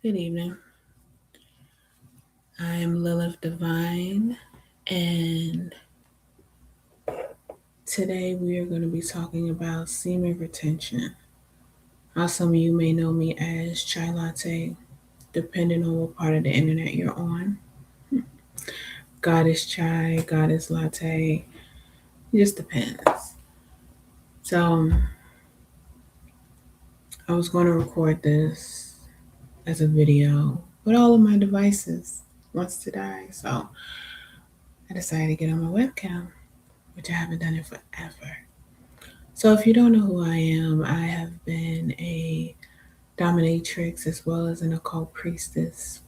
Good evening. I am Lilith Divine, and today we are going to be talking about semen retention. How some of you may know me as Chai Latte, depending on what part of the internet you're on. Goddess Chai, Goddess Latte, it just depends. So, I was going to record this as a video, but all of my devices wants to die, so I decided to get on my webcam, which I haven't done it forever. So if you don't know who I am, I have been a dominatrix as well as an occult priestess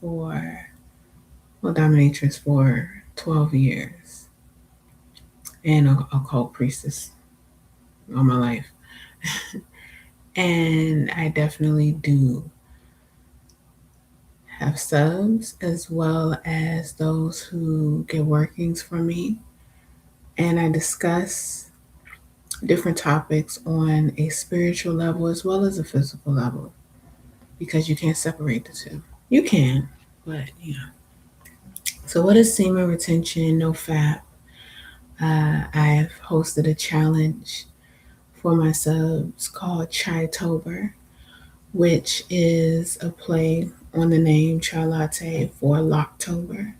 dominatrix for 12 years and occult priestess all my life. And I definitely do have subs as well as those who get workings from me. And I discuss different topics on a spiritual level as well as a physical level, because you can't separate the two. You can, but you know. So, what is semen retention? No fap. I've hosted a challenge for my subs called Chai-tober, which is a play on the name Chai Latte for Locktober.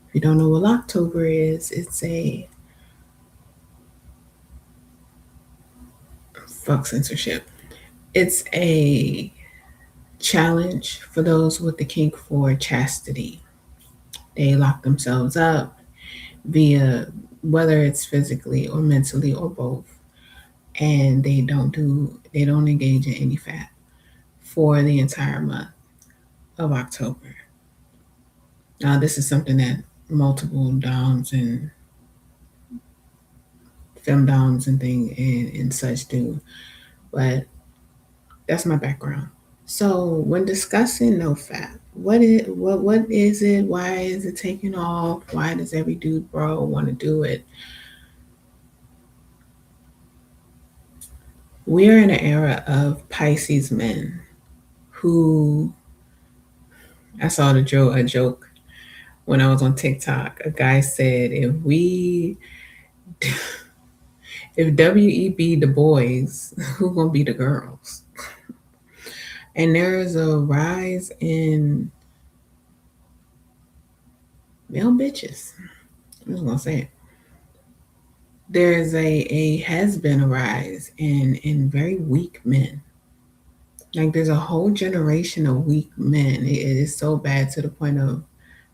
If you don't know what Locktober is, it's a fuck censorship. It's a challenge for those with the kink for chastity. They lock themselves up via whether it's physically or mentally or both, and they don't engage in any fat for the entire month of October. Now, this is something that multiple doms and femdoms and thing and such do, but that's my background. So when discussing no fat, what is it? Why is it taking off? Why does every dude bro want to do it? We are in an era of Pisces men who, I saw a joke when I was on TikTok. A guy said, if WEB the boys, who gonna be the girls? And there is a rise in male bitches. I'm just gonna say it. There's has been a rise in very weak men. Like there's a whole generation of weak men. It is so bad to the point of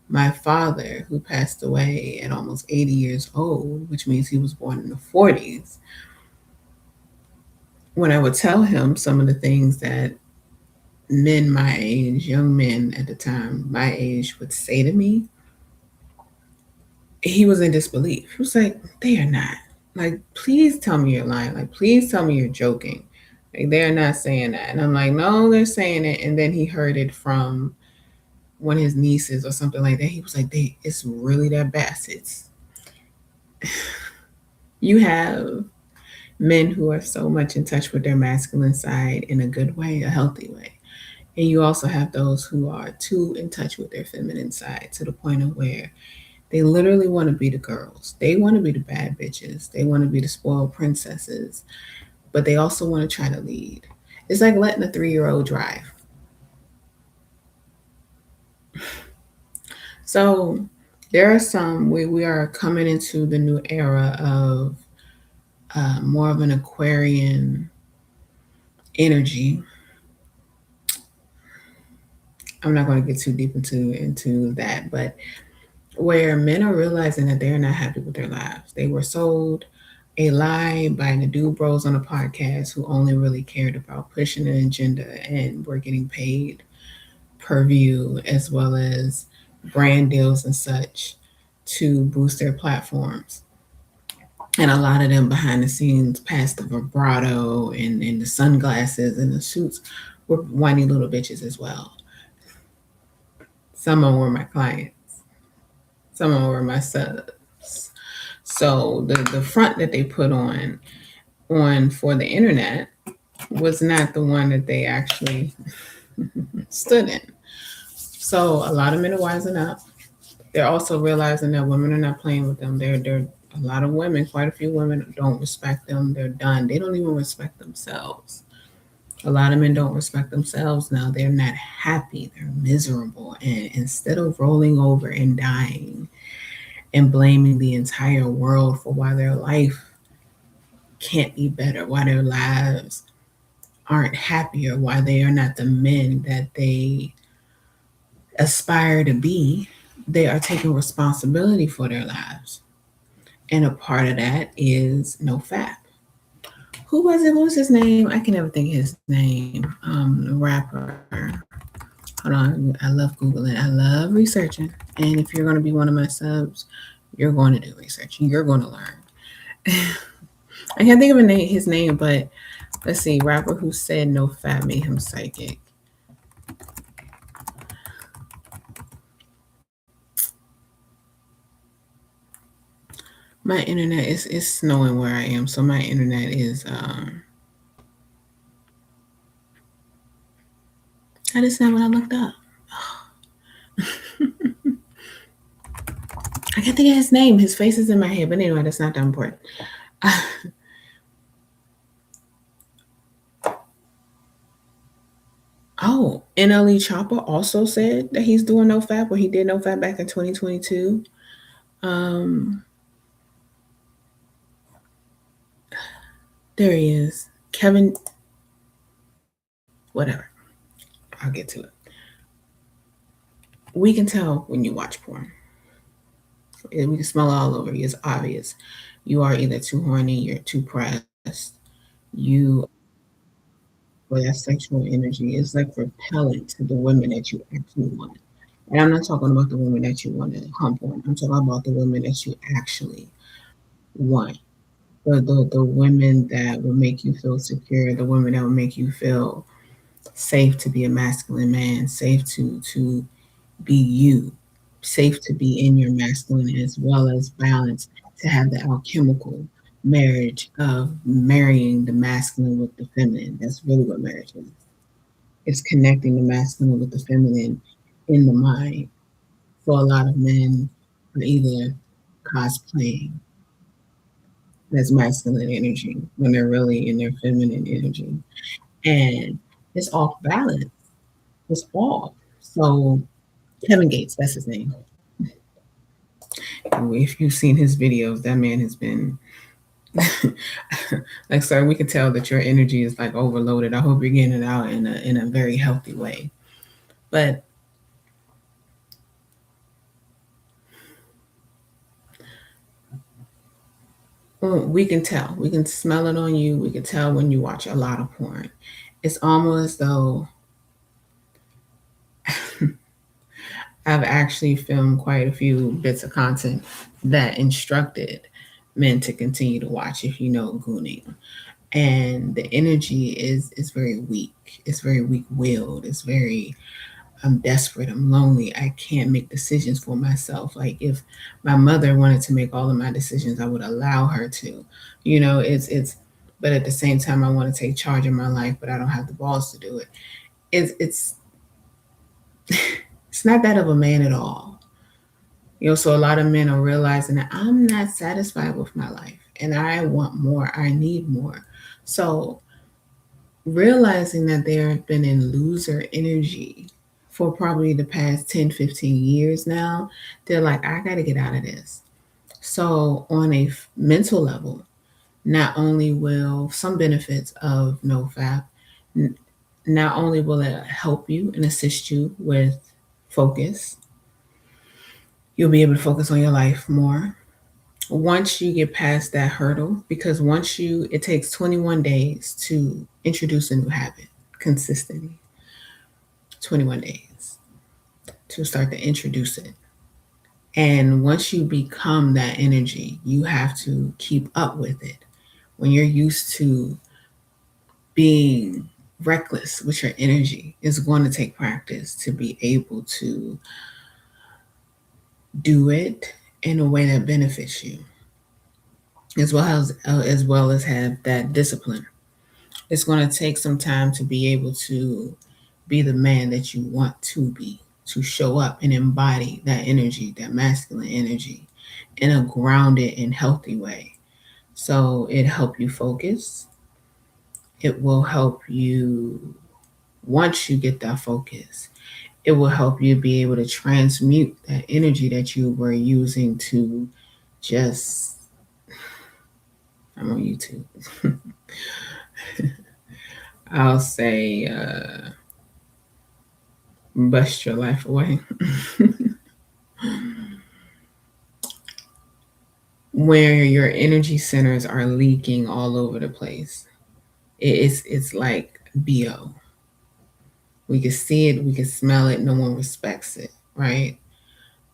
my father, who passed away at almost 80 years old, which means he was born in the 40s. When I would tell him some of the things that men my age, young men at the time, my age, would say to me, he was in disbelief. He was like, they are not. Like, please tell me you're lying. Like, please tell me you're joking. Like, they're not saying that. And I'm like, no, they're saying it. And then he heard it from one of his nieces or something like that. He was like, it's really that bastards. You have men who are so much in touch with their masculine side in a good way, a healthy way. And you also have those who are too in touch with their feminine side to the point of where they literally want to be the girls. They want to be the bad bitches. They want to be the spoiled princesses. But they also want to try to lead. It's like letting a 3-year-old drive. So there are some, we are coming into the new era of more of an Aquarian energy. I'm not going to get too deep into that, but where men are realizing that they're not happy with their lives. They were sold a lie by the dude bros on a podcast who only really cared about pushing an agenda and were getting paid per view as well as brand deals and such to boost their platforms. And a lot of them behind the scenes, past the vibrato and the sunglasses and the suits, were whiny little bitches as well. Some of them were my clients. Some of them were my subs. So the front that they put on for the internet was not the one that they actually stood in. So a lot of men are wising up. They're also realizing that women are not playing with them. They're a lot of women, quite a few women don't respect them. They're done. They don't even respect themselves. A lot of men don't respect themselves now. They're not happy. They're miserable. And instead of rolling over and dying and blaming the entire world for why their life can't be better, why their lives aren't happier, why they are not the men that they aspire to be, they are taking responsibility for their lives. And a part of that is no fap. Who was it? What was his name? I can never think of his name. The rapper. Hold on. I love Googling. I love researching. And if you're going to be one of my subs, you're going to do research. You're going to learn. I can't think of his name, but let's see. Rapper who said no fat made him psychic. My internet is snowing where I am, so my internet is that is not what I looked up. I can't think of his name. His face is in my head, but anyway, that's not that important. Oh, NLE Chopper also said that he's doing no fap, or he did no fap back in 2022. Um, there he is, Kevin. Whatever. I'll get to it. We can tell when you watch porn. We can smell it all over you. It's obvious. You are either too horny, you're too pressed, you for that sexual energy is like repellent to the women that you actually want. And I'm not talking about the women that you want to hump on. I'm talking about the women that you actually want. The women that will make you feel secure, the women that will make you feel safe to be a masculine man, safe to be you, safe to be in your masculine as well as balance, to have the alchemical marriage of marrying the masculine with the feminine. That's really what marriage is. It's connecting the masculine with the feminine in the mind. So a lot of men are either cosplaying as masculine energy when they're really in their feminine energy. And it's off balance. It's off. So Kevin Gates, that's his name. If you've seen his videos, that man has been like, sir, we can tell that your energy is like overloaded. I hope you're getting it out in a very healthy way. But we can tell. We can smell it on you. We can tell when you watch a lot of porn. It's almost as though I've actually filmed quite a few bits of content that instructed men to continue to watch if you know gooning. And the energy is very weak. It's very weak willed. It's very I'm desperate, I'm lonely, I can't make decisions for myself. Like if my mother wanted to make all of my decisions, I would allow her to. It's but at the same time I want to take charge of my life, but I don't have the balls to do it. It's it's not that of a man at all. So a lot of men are realizing that I'm not satisfied with my life and I want more, I need more. So realizing that they have been in loser energy for probably the past 10, 15 years now, they're like, I got to get out of this. So, on a mental level, not only will some benefits of NoFap, not only will it help you and assist you with focus, you'll be able to focus on your life more once you get past that hurdle, because it takes 21 days to introduce a new habit consistently. 21 days to start to introduce it. And once you become that energy, you have to keep up with it. When you're used to being reckless with your energy, it's going to take practice to be able to do it in a way that benefits you, as well as have that discipline. It's going to take some time to be able to be the man that you want to be. to show up and embody that energy, that masculine energy, in a grounded and healthy way. So it help you focus. It will help you, once you get that focus, it will help you be able to transmute that energy that you were using to just, I'm on YouTube. I'll say, bust your life away. Where your energy centers are leaking all over the place. It's like BO. We can see it, we can smell it, no one respects it, right?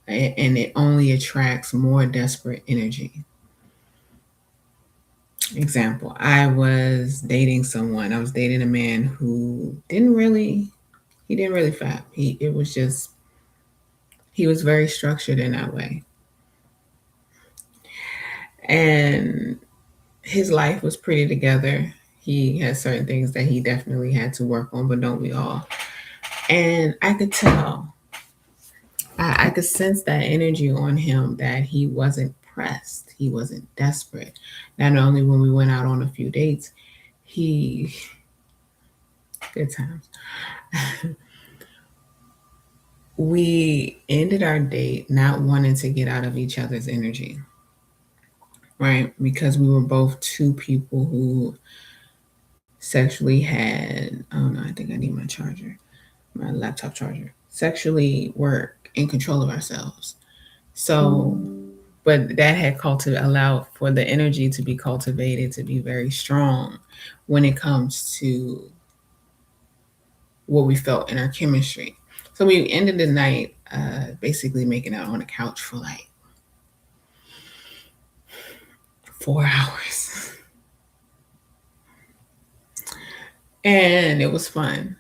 And it only attracts more desperate energy. Example, I was dating someone. I was dating a man who he didn't really fap. It was just, he was very structured in that way. And his life was pretty together. He had certain things that he definitely had to work on, but don't we all? And I could tell, I could sense that energy on him, that he wasn't pressed, he wasn't desperate. Not only when we went out on a few dates, he, good times. We ended our date not wanting to get out of each other's energy, right? Because we were both two people who sexually had, oh no, I think I need my charger, my laptop charger, sexually were in control of ourselves. So, but that had allowed for the energy to be cultivated to be very strong when it comes to what we felt in our chemistry. So we ended the night basically making out on the couch for like 4 hours. And it was fun.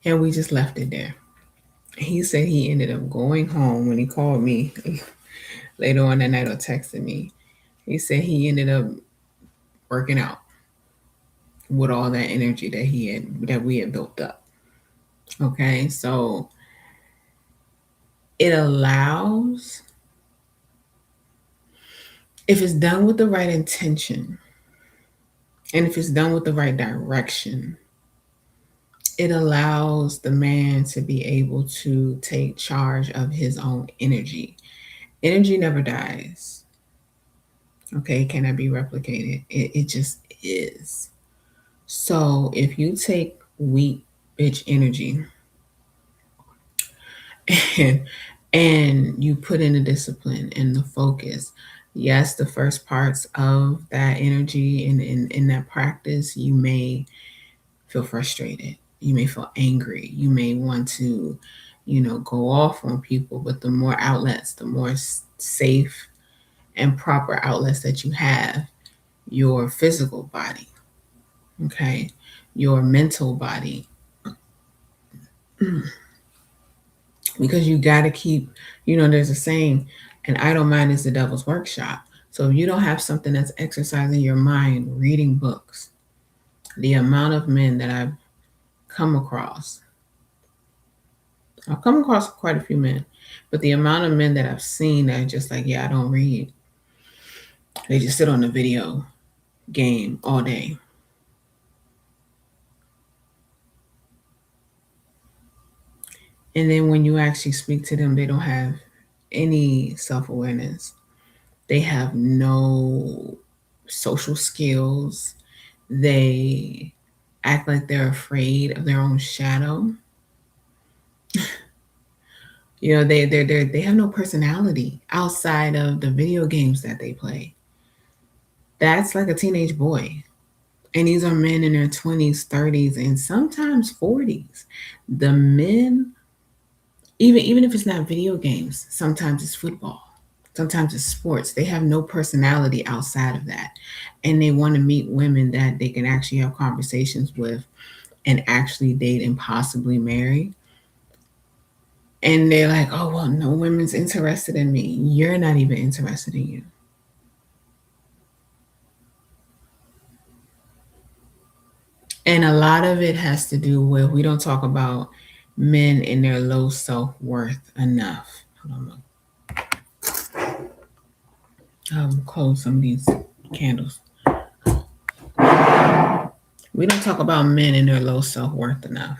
And we just left it there. He said he ended up going home when he called me later on that night or texted me. He said he ended up working out with all that energy that we had built up. Okay, so it allows, if it's done with the right intention and if it's done with the right direction, it allows the man to be able to take charge of his own energy. Energy never dies. Okay, it cannot be replicated. It just is. So if you take weak bitch energy and you put in the discipline and the focus, yes, the first parts of that energy and in that practice, you may feel frustrated. You may feel angry. You may want to, go off on people. But the more outlets, the more safe and proper outlets that you have, your physical body, okay, your mental body, because you got to keep, there's a saying, an idle mind is the devil's workshop. So if you don't have something that's exercising your mind, reading books, the amount of men that I've come across, quite a few men, but the amount of men that I've seen that are just like, yeah, I don't read. They just sit on the video game all day. And then when you actually speak to them, they don't have any self awareness. They have no social skills. They act like they're afraid of their own shadow. They have no personality outside of the video games that they play. That's like a teenage boy. And these are men in their 20s, 30s, and sometimes 40s. The men, even if it's not video games, sometimes it's football, sometimes it's sports. They have no personality outside of that. And they want to meet women that they can actually have conversations with and actually date and possibly marry. And they're like, oh, well, no women's interested in me. You're not even interested in you. And a lot of it has to do with, we don't talk about men in their low self-worth enough. Hold on, close some of these candles. We don't talk about men in their low self-worth enough.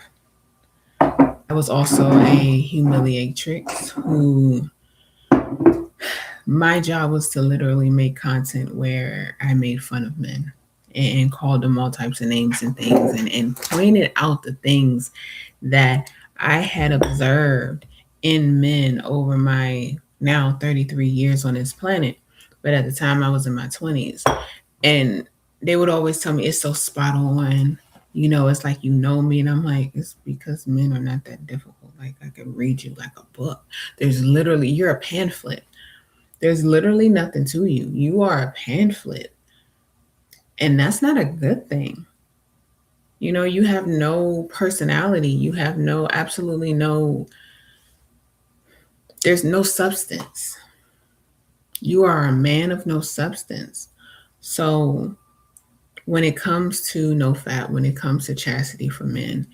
I was also a humiliatrix who my job was to literally make content where I made fun of men and called them all types of names and things and pointed out the things that I had observed in men over my now 33 years on this planet. But at the time I was in my 20s. And they would always tell me it's so spot on. You know, it's like you know me. And I'm like, it's because men are not that difficult. Like I can read you like a book. There's literally, you're a pamphlet. There's literally nothing to you. You are a pamphlet. And that's not a good thing. You know, you have no personality. You have no, absolutely no, there's no substance. You are a man of no substance. So when it comes to no fat, when it comes to chastity for men,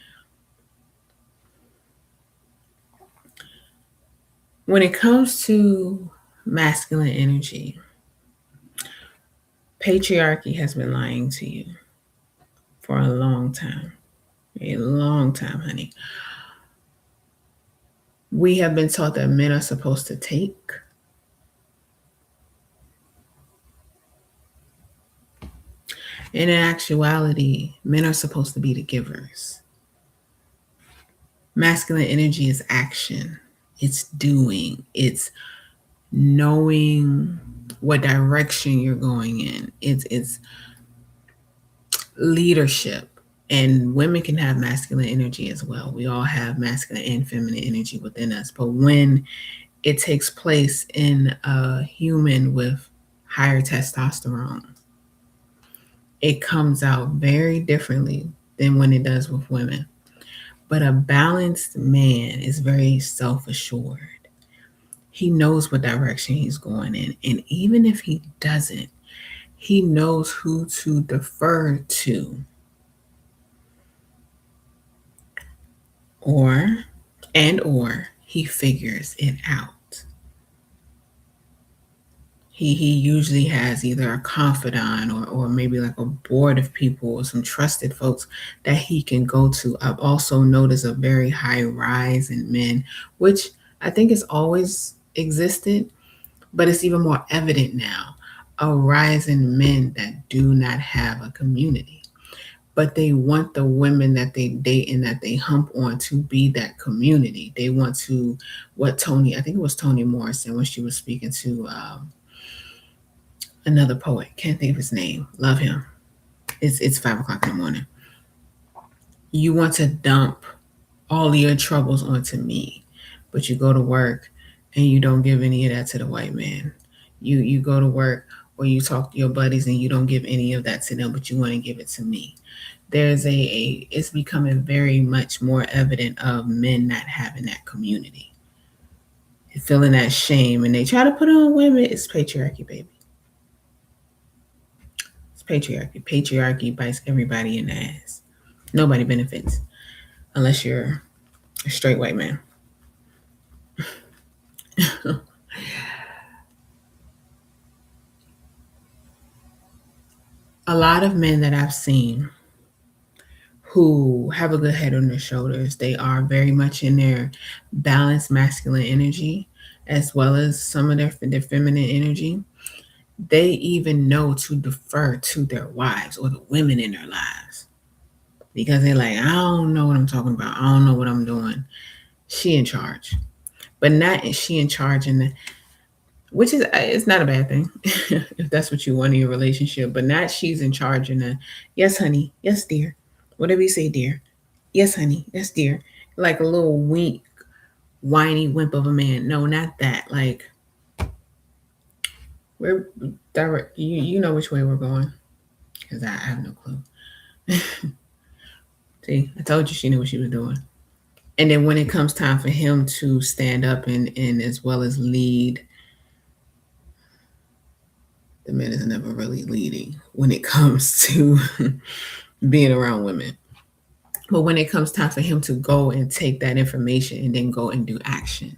when it comes to masculine energy, patriarchy has been lying to you for a long time. A long time, honey. We have been taught that men are supposed to take. And in actuality, men are supposed to be the givers. Masculine energy is action, it's doing, it's knowing what direction you're going in. It's leadership. And women can have masculine energy as well. We all have masculine and feminine energy within us. But when it takes place in a human with higher testosterone, it comes out very differently than when it does with women. But a balanced man is very self assured. He knows what direction he's going in. And even if he doesn't, he knows who to defer to. Or he figures it out. He usually has either a confidant or maybe like a board of people or some trusted folks that he can go to. I've also noticed a very high rise in men, which I think has always existed, but it's even more evident now. A rise in men that do not have a community, but they want the women that they date and that they hump on to be that community. They want to, I think it was Toni Morrison when she was speaking to another poet. Can't think of his name. Love him. It's 5 o'clock in the morning. You want to dump all of your troubles onto me, but you go to work and you don't give any of that to the white man. You go to work or you talk to your buddies and you don't give any of that to them, but you want to give it to me. There's it's becoming very much more evident of men not having that community, feeling that shame, and they try to put it on women. It's patriarchy, baby. It's patriarchy. Patriarchy bites everybody in the ass. Nobody benefits unless you're a straight white man. A lot of men that I've seen who have a good head on their shoulders, they are very much in their balanced masculine energy as well as some of their feminine energy. They even know to defer to their wives or the women in their lives because they're like, I don't know what I'm talking about. I don't know what I'm doing. She in charge, but not she in charge in the, which is, it's not a bad thing if that's what you want in your relationship, but not she's in charge in the, yes, honey, yes, dear, whatever you say, dear, yes, honey, yes, dear, like a little weak, whiny wimp of a man. No, not that. Like we're direct. You know which way we're going because I have no clue. See, I told you she knew what she was doing. And then when it comes time for him to stand up and as well as lead, the man is never really leading when it comes to being around women. But when it comes time for him to go and take that information and then go and do action,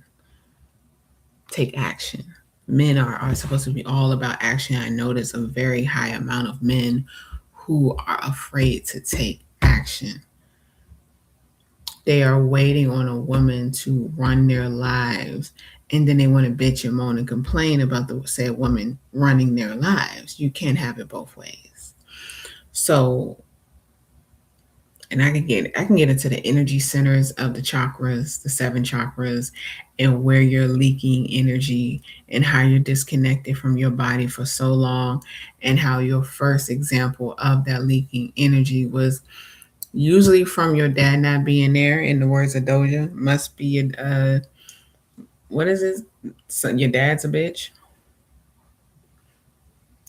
take action. Men are supposed to be all about action. I notice a very high amount of men who are afraid to take action. They are waiting on a woman to run their lives, and then they want to bitch and moan and complain about the said woman running their lives. You can't have it both ways. So, and I can get into the energy centers of the chakras, the 7 chakras, and where you're leaking energy and how you're disconnected from your body for so long, and how your first example of that leaking energy was usually from your dad not being there. In the words of Doja, must be what is it? So your dad's a bitch.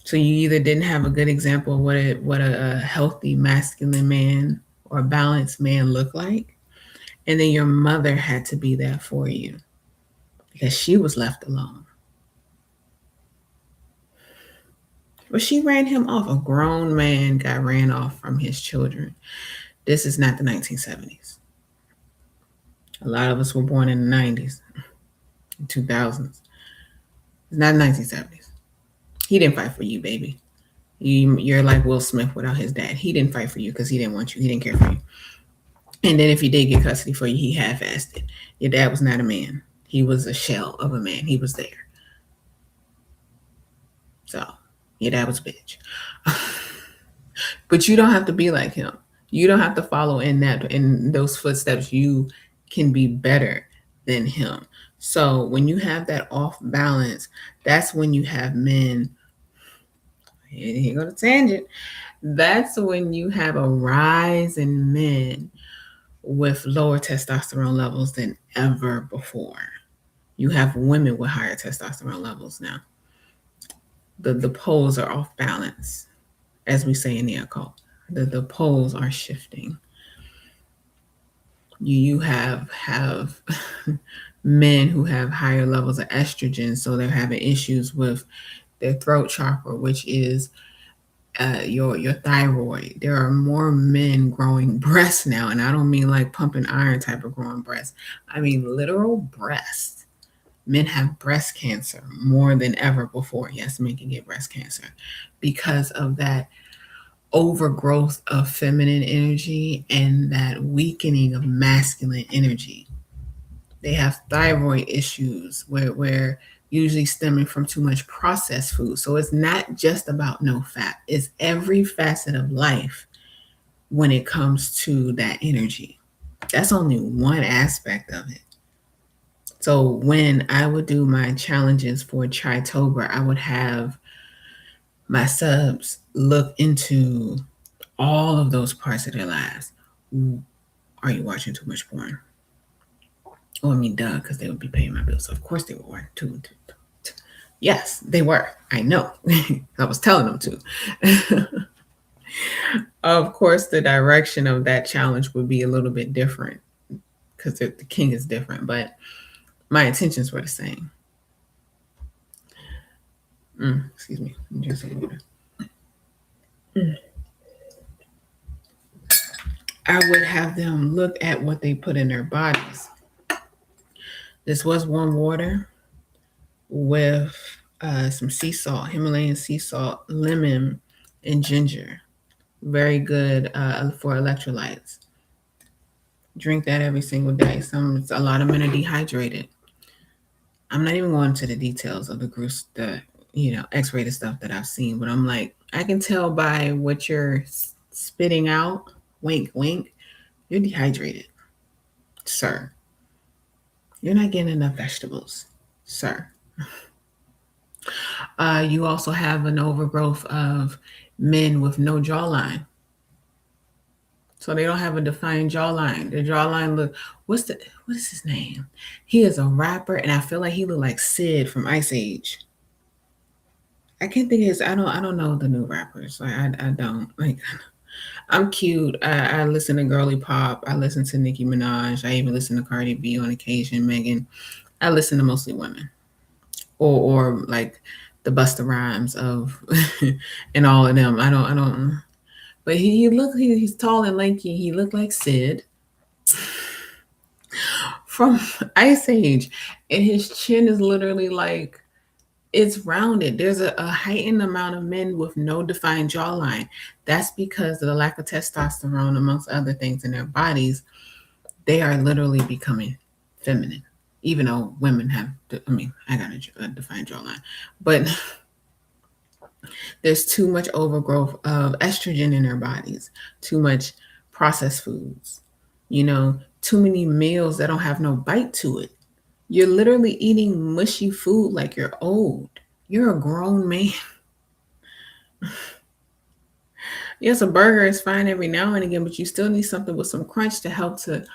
So you either didn't have a good example of what a healthy masculine man or a balanced man looked like, and then your mother had to be there for you because she was left alone. But she ran him off. A grown man got ran off from his children. This is not the 1970s. A lot of us were born in the 90s, 2000s. It's not 1970s. He didn't fight for you, baby. You're like Will Smith without his dad. He didn't fight for you because he didn't want you. He didn't care for you. And then if he did get custody for you, he half-assed it. Your dad was not a man. He was a shell of a man. He was there. So your dad was a bitch. But you don't have to be like him. You don't have to follow in those footsteps. You can be better than him. So when you have that off balance, that's when you have men. Here you go to tangent. That's when you have a rise in men with lower testosterone levels than ever before. You have women with higher testosterone levels now. The poles are off balance, as we say in the occult. The poles are shifting. You have men who have higher levels of estrogen, so they're having issues with their throat chakra, which is your thyroid. There are more men growing breasts now, and I don't mean like pumping iron type of growing breasts. I mean literal breasts. Men have breast cancer more than ever before. Yes, men can get breast cancer because of that overgrowth of feminine energy and that weakening of masculine energy. They have thyroid issues where usually stemming from too much processed food. So it's not just about no fat. It's every facet of life when it comes to that energy. That's only one aspect of it. So when I would do my challenges for Tritober, I would have my subs look into all of those parts of their lives. Are you watching too much porn? Oh, I mean, duh, because they would be paying my bills. So of course they were watching too. Yes, they were. I know. I was telling them to. Of course, the direction of that challenge would be a little bit different because the king is different, but my intentions were the same. Excuse me. Drink some water. I would have them look at what they put in their bodies. This was warm water with some sea salt, Himalayan sea salt, lemon, and ginger. Very good for electrolytes. Drink that every single day. A lot of men are dehydrated. I'm not even going into the details of the X-rated stuff that I've seen, but I'm like, I can tell by what you're spitting out, wink, wink, you're dehydrated, sir. You're not getting enough vegetables, sir. You also have an overgrowth of men with no jawline. So they don't have a defined jawline. Their jawline look. What is his name? He is a rapper, and I feel like he looked like Sid from Ice Age. I can't think of his. I don't know the new rappers. I don't like. I'm cute. I listen to girly pop. I listen to Nicki Minaj. I even listen to Cardi B on occasion. Megan. I listen to mostly women, or like the Busta Rhymes of, and all of them. I don't. But he's tall and lanky. He looked like Sid from Ice Age, and his chin is literally like it's rounded. There's a heightened amount of men with no defined jawline. That's because of the lack of testosterone, amongst other things, in their bodies. They are literally becoming feminine, even though women have. I mean, I got a defined jawline, but there's too much overgrowth of estrogen in their bodies, too much processed foods, too many meals that don't have no bite to it. You're literally eating mushy food like you're old. You're a grown man. Yes, a burger is fine every now and again, but you still need something with some crunch to help to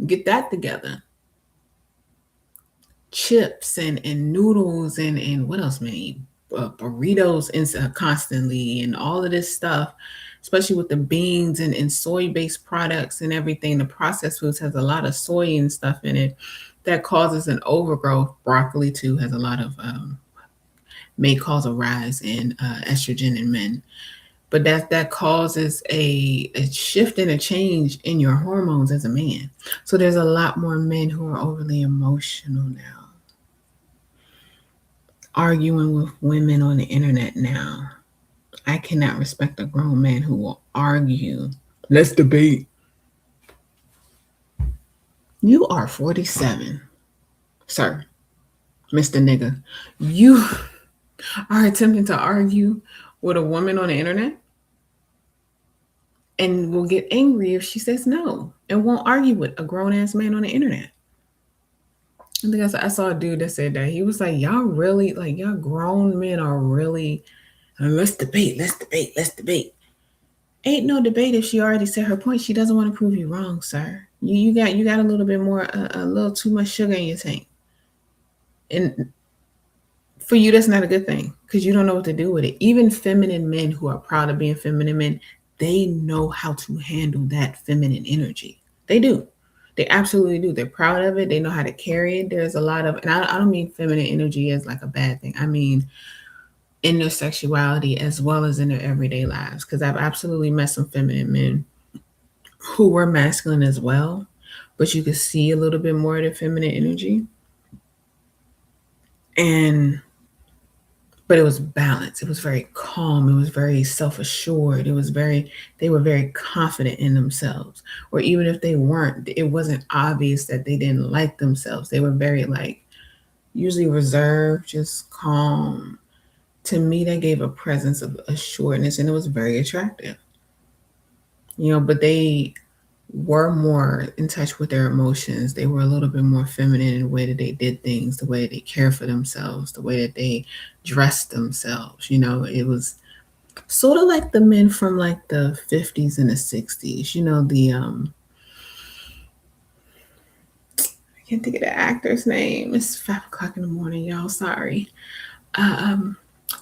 get that together. Chips and noodles and what else, man? Burritos constantly and all of this stuff, especially with the beans and soy-based products and everything. The processed foods has a lot of soy and stuff in it that causes an overgrowth. Broccoli too has a lot of may cause a rise in estrogen in men, but that causes a shift and a change in your hormones as a man. So there's a lot more men who are overly emotional now, arguing with women on the internet now. I cannot respect a grown man who will argue. Let's debate. You are 47, sir, Mr. Nigga. You are attempting to argue with a woman on the internet and will get angry if she says no and won't argue with a grown ass man on the internet. I think I saw a dude that said that. He was like, y'all really, like, y'all grown men are really, let's debate, let's debate, let's debate. Ain't no debate if she already said her point. She doesn't want to prove you wrong, sir. You got a little bit more, a little too much sugar in your tank. And for you, that's not a good thing because you don't know what to do with it. Even feminine men who are proud of being feminine men, they know how to handle that feminine energy. They do. They absolutely do. They're proud of it. They know how to carry it. There's a lot of, and I don't mean feminine energy as like a bad thing. I mean in their sexuality as well as in their everyday lives. Because I've absolutely met some feminine men who were masculine as well, but you could see a little bit more of their feminine energy. But it was balanced. It was very calm. It was very self-assured. They were very confident in themselves. Or even if they weren't, it wasn't obvious that they didn't like themselves. They were very like usually reserved, just calm. To me, that gave a presence of assuredness and it was very attractive. But they were more in touch with their emotions. They were a little bit more feminine in the way that they did things, the way that they care for themselves, the way that they dressed themselves. It was sort of like the men from like the 50s and the 60s. I can't think of the actor's name. It's 5 o'clock in the morning, y'all. Sorry.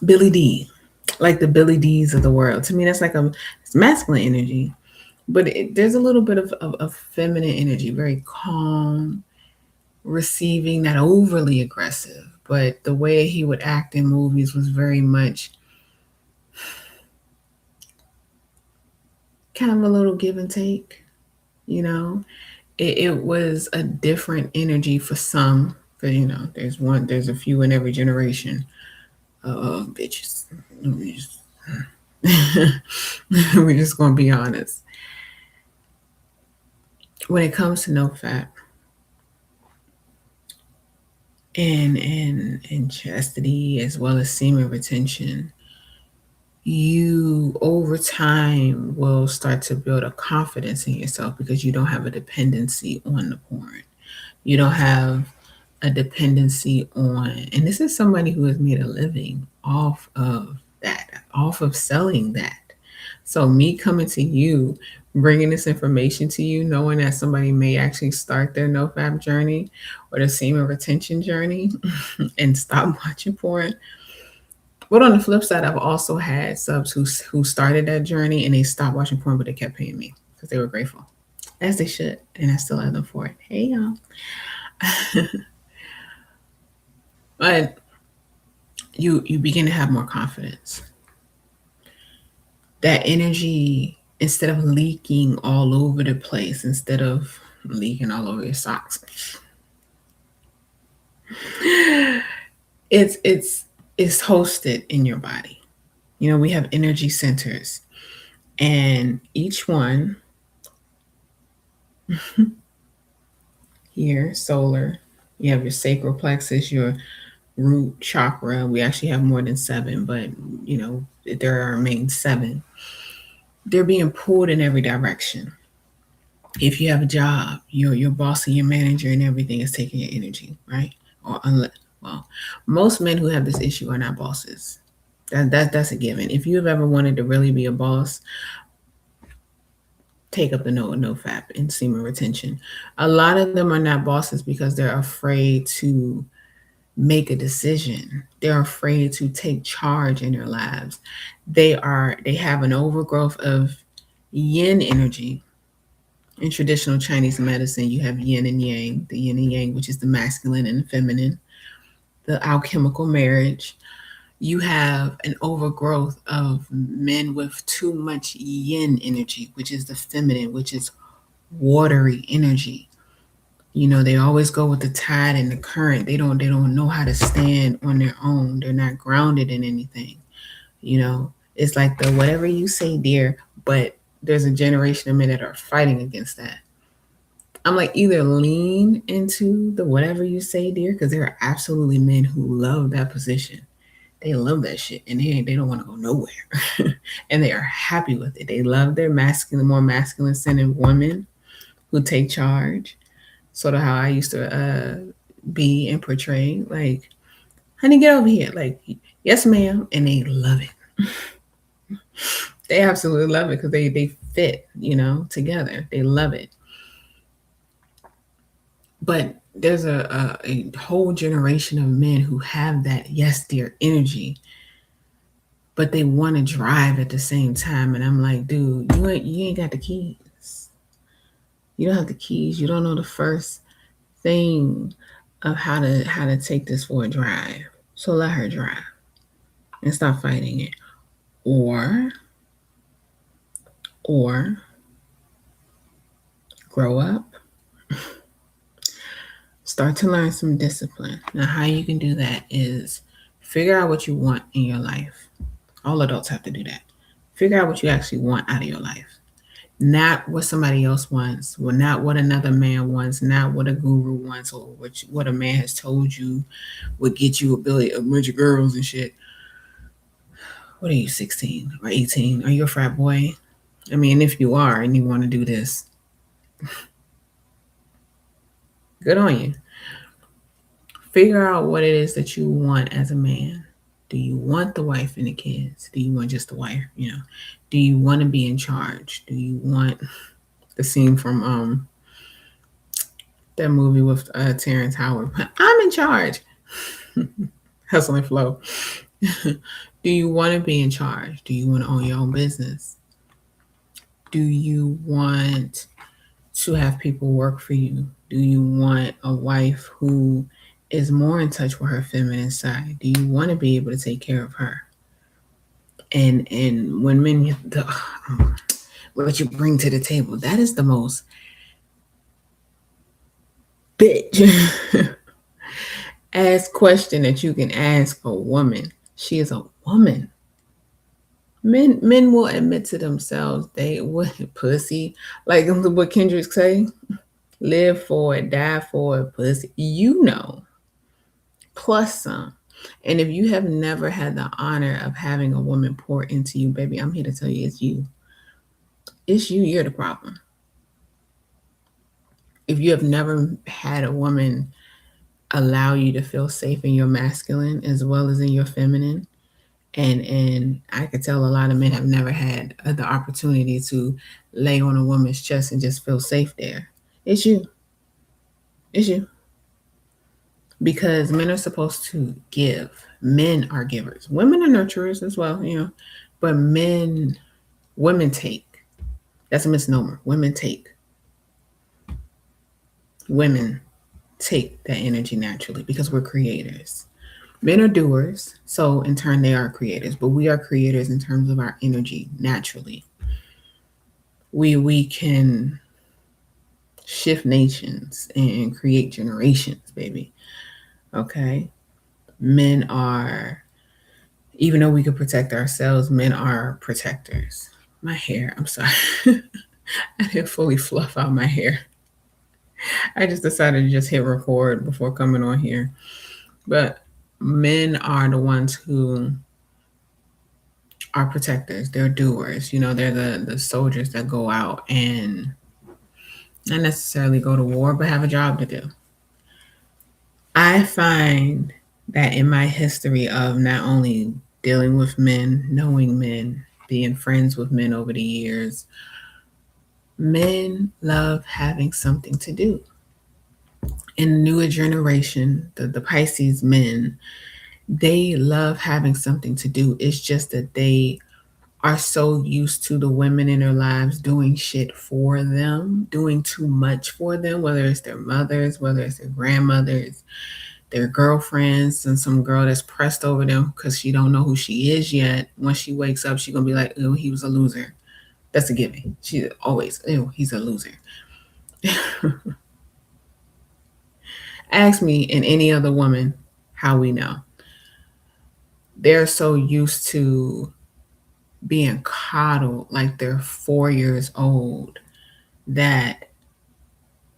Billy D. Like the Billy D's of the world. To me, that's like it's masculine energy. But there's a little bit of feminine energy, very calm, receiving, not overly aggressive. But the way he would act in movies was very much kind of a little give and take. It was a different energy for some. Because, there's a few in every generation. Bitches. We're just going to be honest. When it comes to no fat and chastity as well as semen retention, you over time will start to build a confidence in yourself because you don't have a dependency on the porn. You don't have a dependency on, and this is somebody who has made a living off of that, off of selling that. So me coming to you, bringing this information to you, knowing that somebody may actually start their no-fap journey or the semen retention journey and stop watching porn. But on the flip side, I've also had subs who started that journey and they stopped watching porn, but they kept paying me because they were grateful, as they should, and I still love them for it. Hey, y'all. But you begin to have more confidence. that energy, instead of leaking all over the place, instead of leaking all over your socks, it's hosted in your body. You know, we have energy centers, and each one here, solar, you have your sacral plexus, your root chakra. We actually have more than seven, but you know, there are main seven. They're being pulled in every direction. If you have a job, your boss and your manager and everything is taking your energy, right? Or unless, well, most men who have this issue are not bosses. That's a given. If you have ever wanted to really be a boss, take up the no fap and semen retention. A lot of them are not bosses because they're afraid to make a decision. They're afraid to take charge in their lives. They have an overgrowth of yin energy. In traditional Chinese medicine, you have yin and yang, the yin and yang, which is the masculine and the feminine, the alchemical marriage. You have an overgrowth of men with too much yin energy, which is the feminine, which is watery energy. You know, they always go with the tide and the current. They don't know how to stand on their own. They're not grounded in anything. You know, it's like the whatever you say, dear, but there's a generation of men that are fighting against that. I'm like, either lean into the whatever you say, dear, because there are absolutely men who love that position. They love that shit, and they don't want to go nowhere, and they are happy with it. They love their masculine, more masculine centered women who take charge. Sort of how I used to be and portray, like, honey, get over here, like, yes, ma'am, and they love it. They absolutely love it because they fit, you know, together. They love it. But there's a whole generation of men who have that yes dear energy, but they want to drive at the same time. And I'm like, dude, you ain't got the keys. You don't have the keys. You don't know the first thing of how to take this for a drive. So let her drive and stop fighting it. Or grow up, start to learn some discipline. Now, how you can do that is figure out what you want in your life. All adults have to do that. Figure out what you actually want out of your life. Not what somebody else wants, well, not what another man wants, not what a guru wants, or what a man has told you would get you a bunch of girls and shit. What are you, 16 or 18? Are you a frat boy? I mean, if you are and you want to do this, good on you. Figure out what it is that you want as a man. Do you want the wife and the kids? Do you want just the wife? You know, do you want to be in charge? Do you want the scene from that movie with Terrence Howard? I'm in charge. Hustle and flow. Do you want to be in charge? Do you want to own your own business? Do you want to have people work for you? Do you want a wife who is more in touch with her feminine side? Do you want to be able to take care of her? And when men, what you bring to the table, that is the most bitch ask question that you can ask a woman. She is a woman. Men will admit to themselves they would pussy, like what Kendrick say, live for it, die for it, pussy. You know, plus some. And if you have never had the honor of having a woman pour into you, baby, I'm here to tell you it's you. It's you. You're the problem. If you have never had a woman allow you to feel safe in your masculine as well as in your feminine, and I could tell a lot of men have never had the opportunity to lay on a woman's chest and just feel safe there. It's you. It's you. Because men are supposed to give. Men are givers. Women are nurturers as well, you know. But women take. That's a misnomer. Women take. Women take that energy naturally because we're creators. Men are doers, so in turn they are creators, but we are creators in terms of our energy naturally. We can shift nations and create generations, baby. Okay? Men are, even though we could protect ourselves, men are protectors. My hair, I'm sorry. I didn't fully fluff out my hair. I just decided to just hit record before coming on here. But men are the ones who are protectors. They're doers. You know, they're the soldiers that go out and not necessarily go to war, but have a job to do. I find that in my history of not only dealing with men, knowing men, being friends with men over the years, men love having something to do. In the newer generation, the Pisces men, they love having something to do. It's just that they are so used to the women in their lives doing shit for them, doing too much for them, whether it's their mothers, whether it's their grandmothers, their girlfriends, and some girl that's pressed over them because she don't know who she is yet. When she wakes up, she gonna be like, "Oh, he was a loser." That's a given. She always, "Oh, he's a loser." Ask me and any other woman how we know. They're so used to being coddled like they're 4 years old that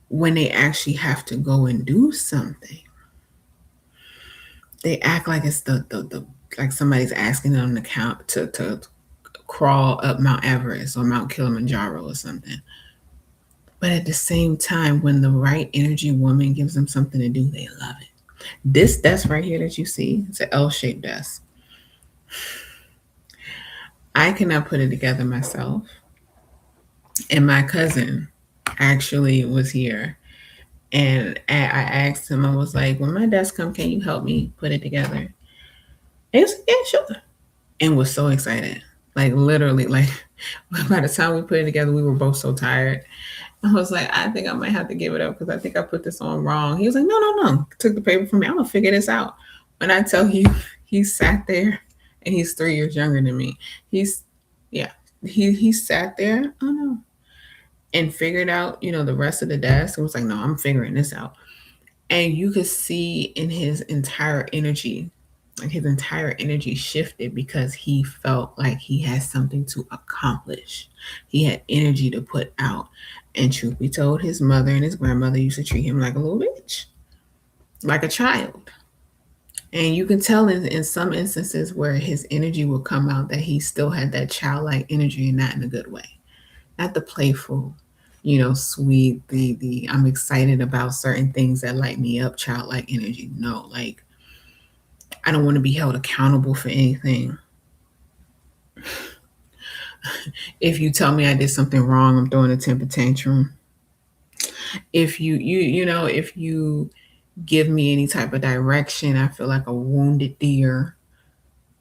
when they actually have to go and do something, they act like it's the like somebody's asking them to count to crawl up Mount Everest or Mount Kilimanjaro or something. But at the same time, when the right energy woman gives them something to do, they love it. This desk right here that you see, it's an L-shaped desk. I cannot put it together myself. And my cousin actually was here. And I asked him, I was like, when my desk come, can you help me put it together? And he was like, yeah, sure. And was so excited. Like literally, like by the time we put it together, we were both so tired. I was like, I think I might have to give it up because I think I put this on wrong. He was like, no, no, no. Took the paper from me. I'm gonna figure this out. When I tell you, he sat there, and he's 3 years younger than me. He's, yeah, he sat there. Oh no, and figured out, the rest of the desk. And was like, no, I'm figuring this out. And you could see in his entire energy, like his entire energy shifted because he felt like he had something to accomplish. He had energy to put out. And truth be told, his mother and his grandmother used to treat him like a little bitch, like a child. And you can tell in some instances where his energy will come out that he still had that childlike energy and not in a good way. Not the playful, sweet, the I'm excited about certain things that light me up, childlike energy. No, like I don't want to be held accountable for anything. If you tell me I did something wrong, I'm throwing a temper tantrum. If if you give me any type of direction, I feel like a wounded deer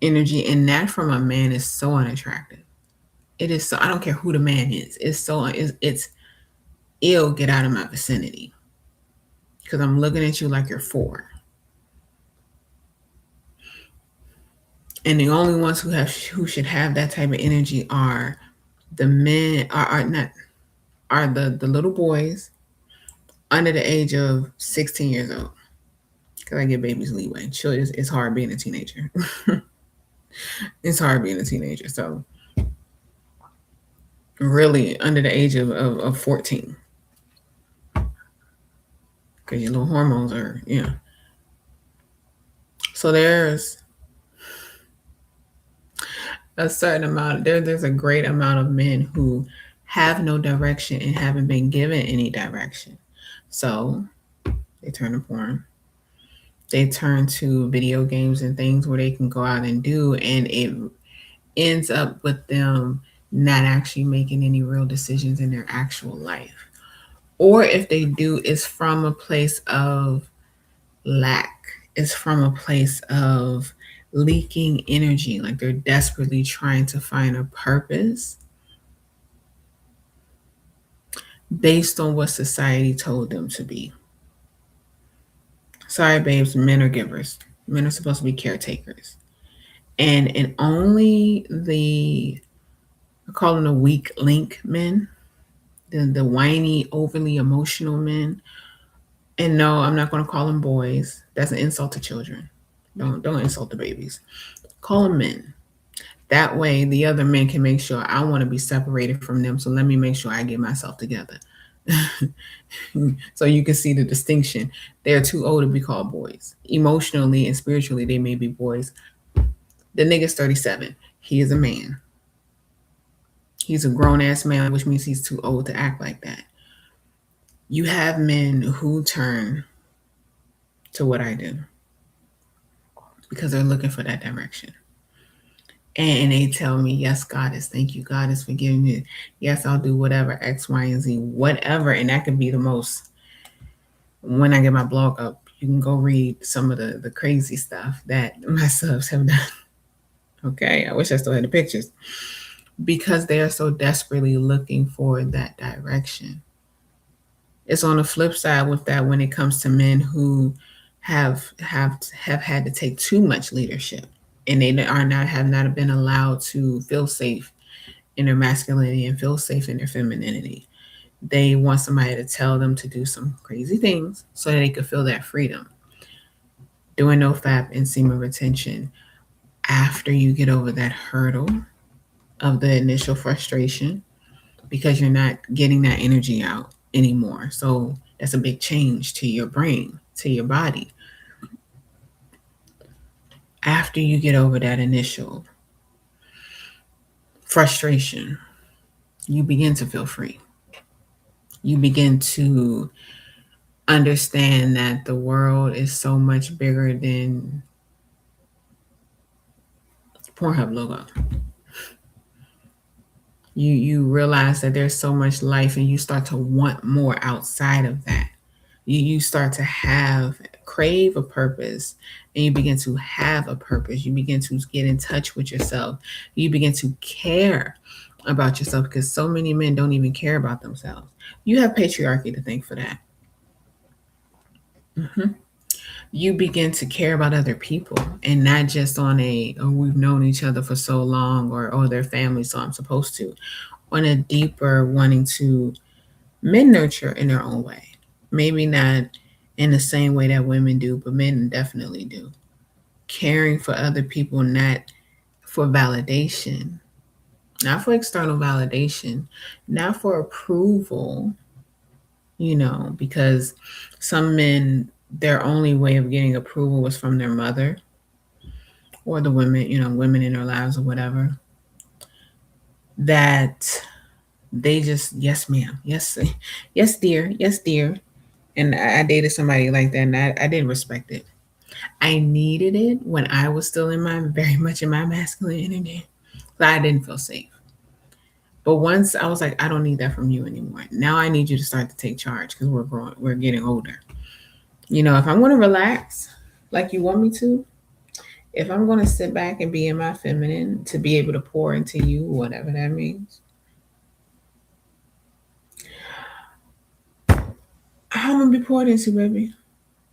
energy, and that from a man is so unattractive. It is so, I don't care who the man is. It's ill. Get out of my vicinity because I'm looking at you like you're 4. And the only ones who should have that type of energy are the men are not are the little boys under the age of 16 years old. Because I give babies leeway. Sure, it's hard being a teenager. It's hard being a teenager. So really under the age of 14. Because your little hormones are, So there's a certain amount, there's a great amount of men who have no direction and haven't been given any direction. So they turn to porn. They turn to video games and things where they can go out and do, and it ends up with them not actually making any real decisions in their actual life. Or if they do, it's from a place of lack. It's from a place of leaking energy, like they're desperately trying to find a purpose based on what society told them to be. Sorry, babes, men are givers. Men are supposed to be caretakers. And only I call them the weak link men, the whiny, overly emotional men. And no, I'm not going to call them boys. That's an insult to children. Don't insult the babies. Call them men. That way, the other men can make sure I want to be separated from them. So let me make sure I get myself together. So you can see the distinction. They're too old to be called boys. Emotionally and spiritually, they may be boys. The nigga's 37. He is a man. He's a grown ass man, which means he's too old to act like that. You have men who turn to what I do because they're looking for that direction. And they tell me, yes, Goddess, thank you, Goddess, for giving me. Yes, I'll do whatever, X, Y, and Z, whatever. And that could be the most. When I get my blog up, you can go read some of the crazy stuff that my subs have done. Okay, I wish I still had the pictures. Because they are so desperately looking for that direction. It's on the flip side with that when it comes to men who have had to take too much leadership and they have not been allowed to feel safe in their masculinity and feel safe in their femininity. They want somebody to tell them to do some crazy things so that they could feel that freedom. Doing no fap and semen retention after you get over that hurdle of the initial frustration because you're not getting that energy out anymore. So that's a big change to your brain, to your body. After you get over that initial frustration, you begin to feel free. You begin to understand that the world is so much bigger than Pornhub logo. You realize that there's so much life and you start to want more outside of that. You start to crave a purpose and you begin to have a purpose. You begin to get in touch with yourself. You begin to care about yourself because so many men don't even care about themselves. You have patriarchy to thank for that. Mm-hmm. You begin to care about other people and not just on we've known each other for so long or they're family, so I'm supposed to. On a deeper wanting to men nurture in their own way. Maybe not in the same way that women do, but men definitely do. Caring for other people, not for validation, not for external validation, not for approval, because some men, their only way of getting approval was from their mother or the women, women in their lives or whatever. That they just, yes, ma'am, yes, yes, dear, yes, dear. And I dated somebody like that, and I didn't respect it. I needed it when I was still very much in my masculine energy. So I didn't feel safe. But once I was like, I don't need that from you anymore. Now I need you to start to take charge because we're growing, we're getting older. If I'm going to relax like you want me to, if I'm going to sit back and be in my feminine to be able to pour into you, whatever that means, how am I going to be poured into, baby?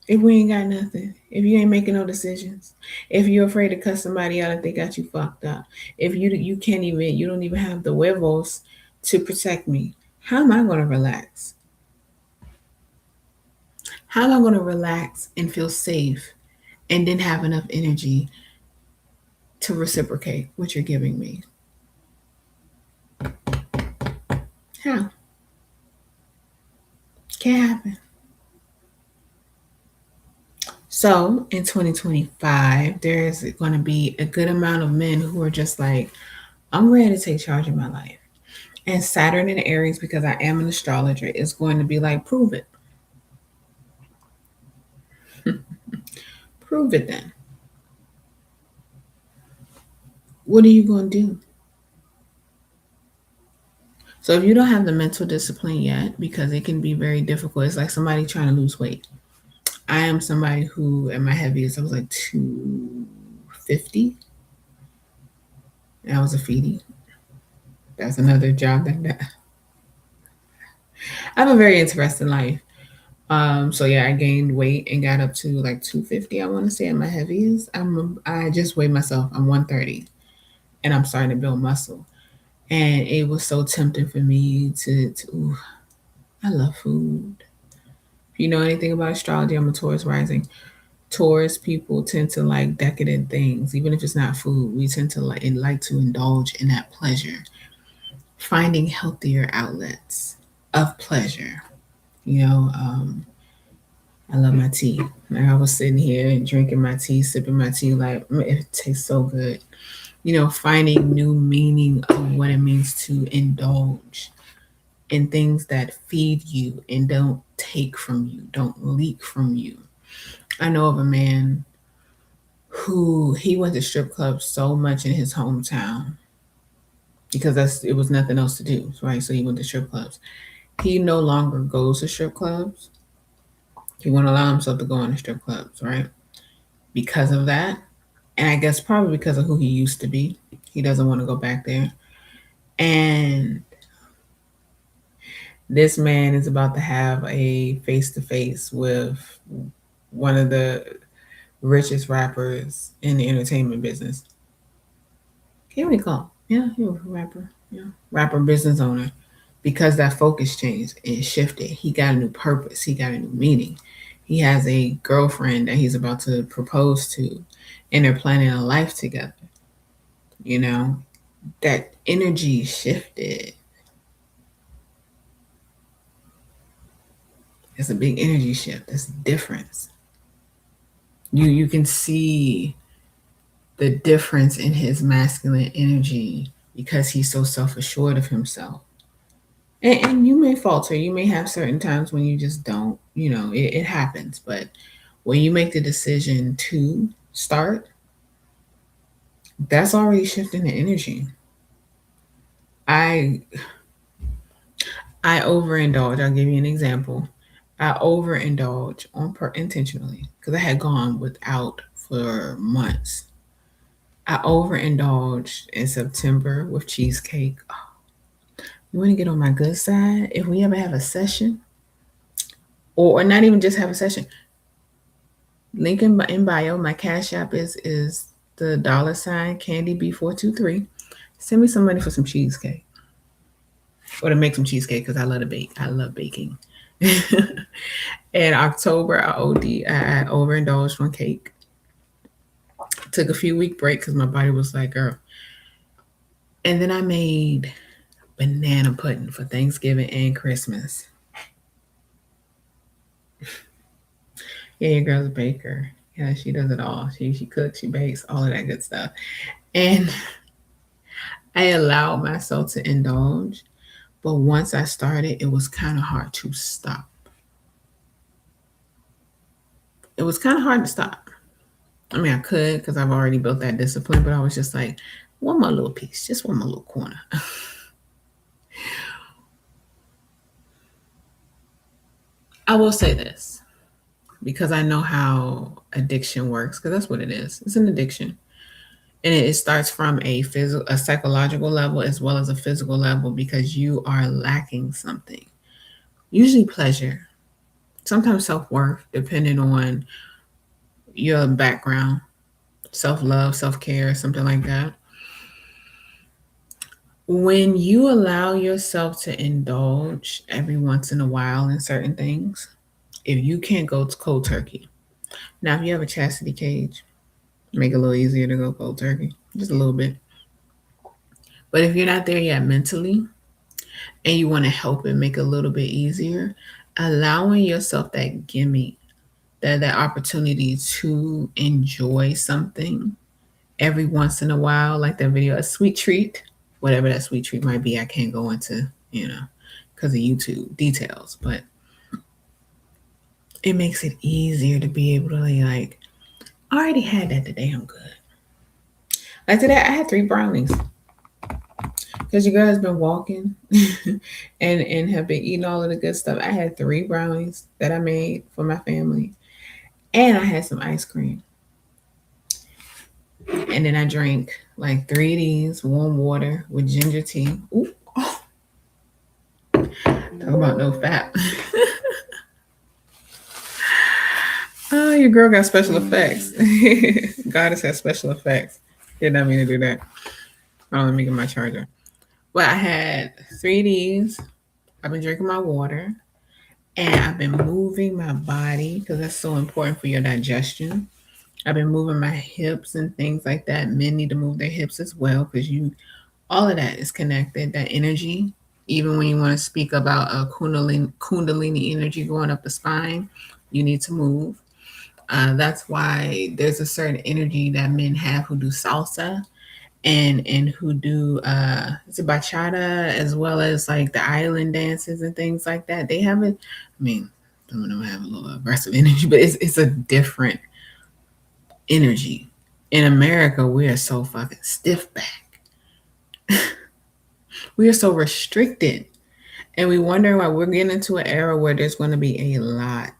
If we ain't got nothing, if you ain't making no decisions, if you're afraid to cut somebody out if they got you fucked up, if you don't even have the huevos to protect me, how am I going to relax? How am I going to relax and feel safe and then have enough energy to reciprocate what you're giving me? How? Can't happen. So in 2025, there's going to be a good amount of men who are just like, I'm ready to take charge of my life. And Saturn in Aries, because I am an astrologer, is going to be like, prove it. Prove it then. What are you going to do? So if you don't have the mental discipline yet, because it can be very difficult, it's like somebody trying to lose weight. I am somebody who, at my heaviest, I was like 250. And I was a feedie. That's another job that I have a very interesting life. So yeah, I gained weight and got up to like 250. I want to say at my heaviest. I just weighed myself. I'm 130, and I'm starting to build muscle. And it was so tempting for me to I love food. If you know anything about astrology, I'm a Taurus rising. Taurus people tend to like decadent things, even if it's not food. We tend to like to indulge in that pleasure, finding healthier outlets of pleasure. You know, I love my tea. Like I was sitting here and drinking my tea, sipping my tea, like it tastes so good. You know, finding new meaning of what it means to indulge in things that feed you and don't take from you, don't leak from you. I know of a man who he went to strip clubs so much in his hometown because it was nothing else to do, right? So he went to strip clubs. He no longer goes to strip clubs. He won't allow himself to go on the strip clubs, right? Because of that. And I guess probably because of who he used to be. He doesn't want to go back there. And this man is about to have a face to face with one of the richest rappers in the entertainment business. Can't really call him. Yeah, he was a rapper. Yeah, rapper business owner. Because that focus changed and shifted. He got a new purpose. He got a new meaning. He has a girlfriend that he's about to propose to, and they're planning a life together. You know, that energy shifted. It's a big energy shift. It's a difference. You can see the difference in his masculine energy because he's so self-assured of himself. And you may falter. You may have certain times when you just don't. You know, it happens. But when you make the decision to start, that's already shifting the energy. I I overindulge. I'll give you an example. I overindulge intentionally because I had gone without for months. I overindulged in September with cheesecake. You want to get on my good side? If we ever have a session, or not even just have a session, link in bio. My cash app is the $ Candy B423. Send me some money for some cheesecake, or to make some cheesecake because I love to bake. I love baking. In October, I overindulged on cake. Took a few week break because my body was like, girl. And then I made banana pudding for Thanksgiving and Christmas. Yeah, your girl's a baker. Yeah, she does it all. She cooks, she bakes, all of that good stuff. And I allowed myself to indulge, but once I started, it was kind of hard to stop. It was kind of hard to stop. I mean, I could because I've already built that discipline, but I was just like, one more little piece, just one more little corner. I will say this because I know how addiction works, because that's what it is. It's an addiction. And it starts from a psychological level as well as a physical level because you are lacking something. Usually pleasure, sometimes self-worth, depending on your background, self-love, self-care, something like that. When you allow yourself to indulge every once in a while in certain things, if you can't go to cold turkey. Now, if you have a chastity cage, make it a little easier to go cold turkey, just a little bit. But if you're not there yet mentally and you want to help it make it a little bit easier, allowing yourself that gimme, that opportunity to enjoy something every once in a while, like that video, a sweet treat, whatever that sweet treat might be. I can't go into, because of YouTube details, but it makes it easier to be able to like, I already had that today, I'm good. Like today, I had 3 brownies because your girl has been walking and have been eating all of the good stuff. I had 3 brownies that I made for my family, and I had some ice cream. And then I drank like 3 of these warm water with ginger tea. Ooh, oh. Talk about no fat. your girl got special effects. Goddess has special effects. Did not mean to do that. Oh, let me get my charger. Well, I had 3Ds. I've been drinking my water. And I've been moving my body because that's so important for your digestion. I've been moving my hips and things like that. Men need to move their hips as well because all of that is connected. That energy, even when you want to speak about a kundalini energy going up the spine, you need to move. That's why there's a certain energy that men have who do salsa and who do is it bachata as well as like the island dances and things like that. They have it. I mean, some of them have a little aggressive energy, but it's a different energy. In America, we are so fucking stiff back. We are so restricted. And we wonder why we're getting into an era where there's going to be a lot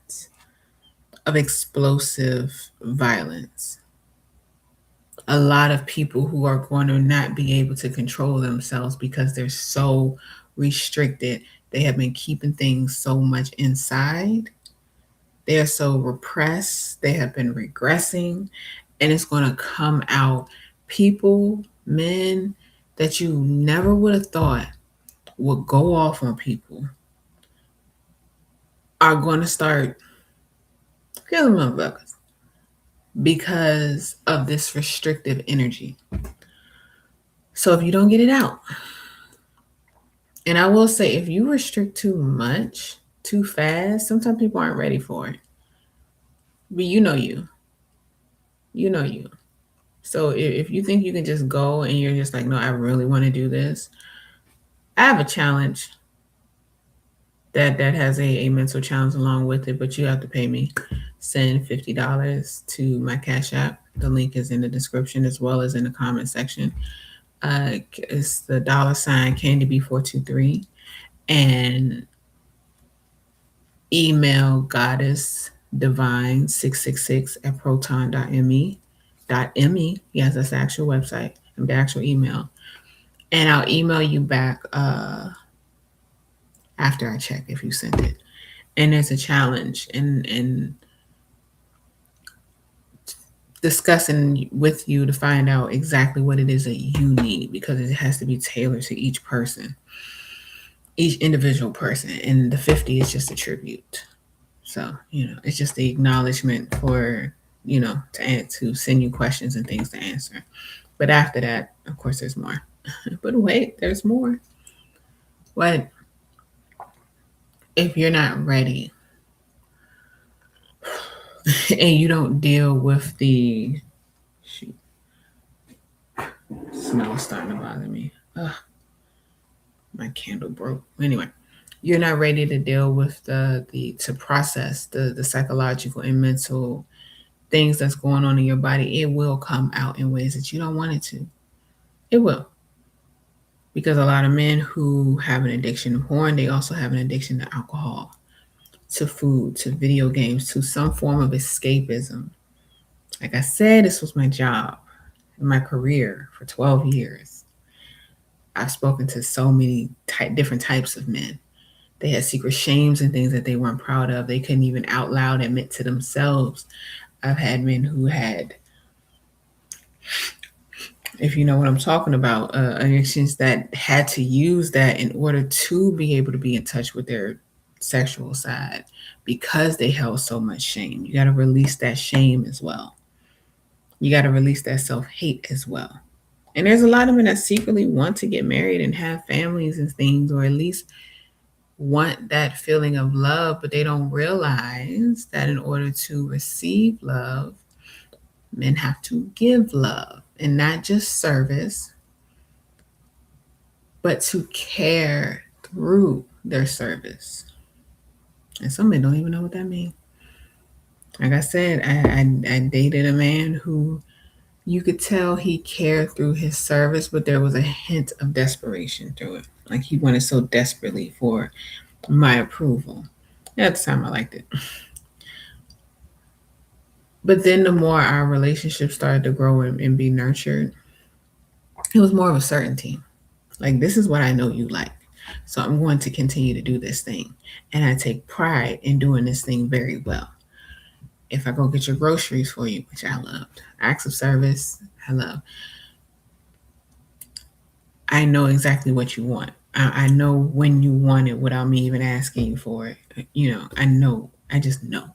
of explosive violence. A lot of people who are going to not be able to control themselves because they're so restricted. They have been keeping things so much inside. They are so repressed. They have been regressing. And it's going to come out. People, men that you never would have thought would go off on people are going to start killing motherfuckers because of this restrictive energy. So if you don't get it out, and I will say, if you restrict too much, too fast, sometimes people aren't ready for it. But you know you. You know you. So if you think you can just go and you're just like, no, I really want to do this. I have a challenge that has a mental challenge along with it, but you have to pay me. Send $50 to my Cash App. The link is in the description as well as in the comment section. It's the $ Candy B423 and email goddess divine 666 at proton.me. Yes, that's the actual website and the actual email. And I'll email you back after I check if you sent it. And there's a challenge and discussing with you to find out exactly what it is that you need, because it has to be tailored to each person, each individual person. And the 50 is just a tribute. So, it's just the acknowledgement for, to send you questions and things to answer. But after that, of course, there's more. But wait, there's more. What if you're not ready and you don't deal with the smell is starting to bother me. Ugh, my candle broke. Anyway, you're not ready to deal with to process the psychological and mental things that's going on in your body. It will come out in ways that you don't want it to. It will. Because a lot of men who have an addiction to porn, they also have an addiction to alcohol, to food, to video games, to some form of escapism. Like I said, this was my job, my career for 12 years. I've spoken to so many different types of men. They had secret shames and things that they weren't proud of. They couldn't even out loud admit to themselves. I've had men who had, if you know what I'm talking about, addictions that had to use that in order to be able to be in touch with their sexual side because they held so much shame. You got to release that shame as well. You got to release that self-hate as well. And there's a lot of men that secretly want to get married and have families and things, or at least want that feeling of love, but they don't realize that in order to receive love, men have to give love, and not just service, but to care through their service. And some men don't even know what that means. Like I said, I dated a man who you could tell he cared through his service, but there was a hint of desperation through it. Like he wanted so desperately for my approval. At the time, I liked it. But then the more our relationship started to grow and be nurtured, it was more of a certainty. Like, this is what I know you like. So I'm going to continue to do this thing. And I take pride in doing this thing very well. If I go get your groceries for you, which I loved, acts of service, I love. I know exactly what you want. I know when you want it without me even asking you for it. I know. I just know.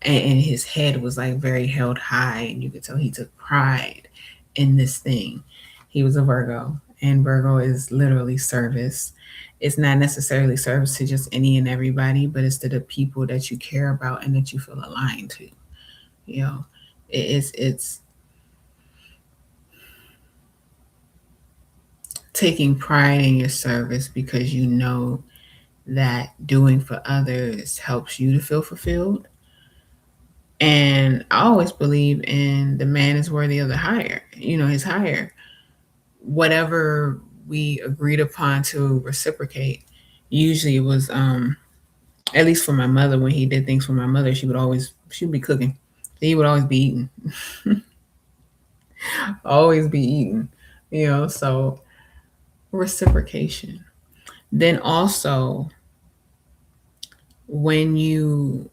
And his head was like very held high, and you could tell he took pride in this thing. He was a Virgo, and Virgo is literally service. It's not necessarily service to just any and everybody, but it's to the people that you care about and that you feel aligned to. You know, it's taking pride in your service because you know that doing for others helps you to feel fulfilled. And I always believe in the man is worthy of the hire, his hire. Whatever we agreed upon to reciprocate, usually it was, at least for my mother, when he did things for my mother, she'd be cooking. He would always be eating, always be eating, so reciprocation. Then also, when you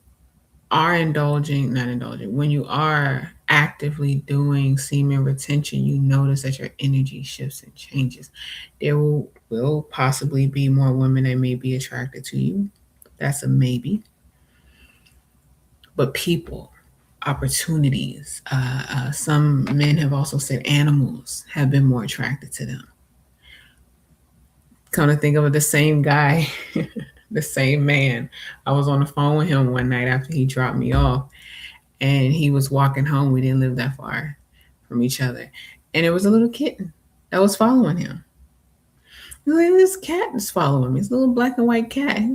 are when you are actively doing semen retention, you notice that your energy shifts and changes. There will possibly be more women that may be attracted to you. That's a maybe. But people, opportunities, some men have also said animals have been more attracted to them. Come to think of it, the same guy, the same man. I was on the phone with him one night after he dropped me off, and he was walking home. We didn't live that far from each other. And there was a little kitten that was following him. Like, this cat is following me. It's a little black and white cat.